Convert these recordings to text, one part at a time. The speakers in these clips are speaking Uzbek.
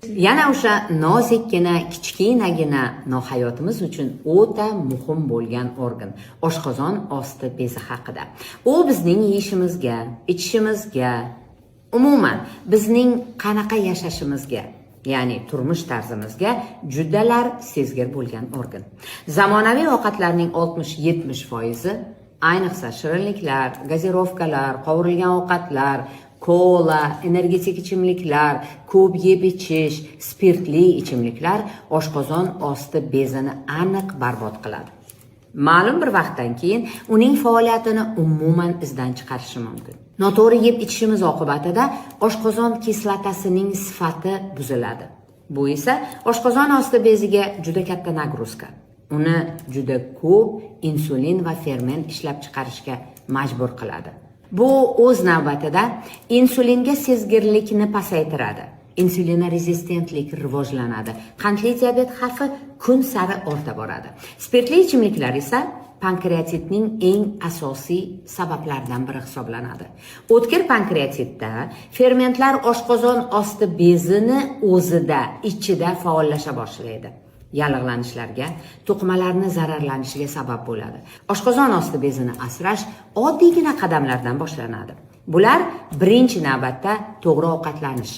Yana o'sha nozikkina, kichkinagina hayotimiz uchun o'ta muhim bo'lgan organ oshqozon osti bezi haqida. U bizning yeyishimizga, ichishimizga, umuman bizning qanaqa yashashimizga, ya'ni turmush tarzimizga judalar sezgir bo'lgan organ. Zamonaviy ovqatlarning 60-70% ayniqsa shirinliklar, gazirovkalar, qovurilgan ovqatlar, kola, energetik ichimliklar, ko'p yeb ichish, spirtli ichimliklar oshqozon osti bezini aniq barbod qiladi. Ma'lum bir vaqtdan keyin uning faoliyatini umuman izdan chiqarishi mumkin. Noto'g'ri yeb ichishimiz oqibatida oshqozon kislotasining sifati buziladi. Bu esa oshqozon osti beziga juda katta nagruzka. Uni juda ko'p insulin va ferment ishlab chiqarishga majbur qiladi. Bu o'z navbatida insulinga sezgirlikni pasaytiradi. Insulina rezistentlik rivojlanadi. Qandli diabet xavfi kun sari orta boradi. Spirtli ichimliklar esa pankreatitning eng asosiy sabablaridan biri hisoblanadi. O'tkir pankreatitda fermentlar oshqozon osti bezini o'zida, ichida faollasha boshlaydi. Yallig'lanishlarga, to'qimalarni zararlanishiga sabab bo'ladi. Oshqozon osti bezini asrash oddiygina qadamlardan boshlanadi. Bular birinchi navbatda to'g'ri ovqatlanish,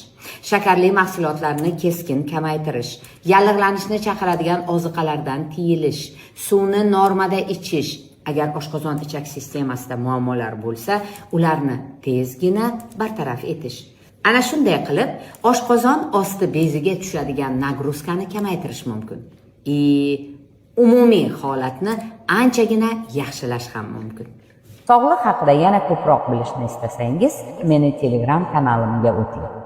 shakarli mahsulotlarni keskin kamaytirish, yallig'lanishni chaqiradigan oziqalardan tiyilish, suvni normada ichish. Agar oshqozon ichak sistemasida muammolar bo'lsa, ularni tezgina bartaraf etish. Ana shunday qilib, oshqozon osti beziga tushadigan nagruzkani kamaytirish mumkin. Umumiy holatni anchagina yaxshilash ham mumkin. Sog'liq haqida yana ko'proq bilishni istasangiz, meni Telegram kanalimga o'ting.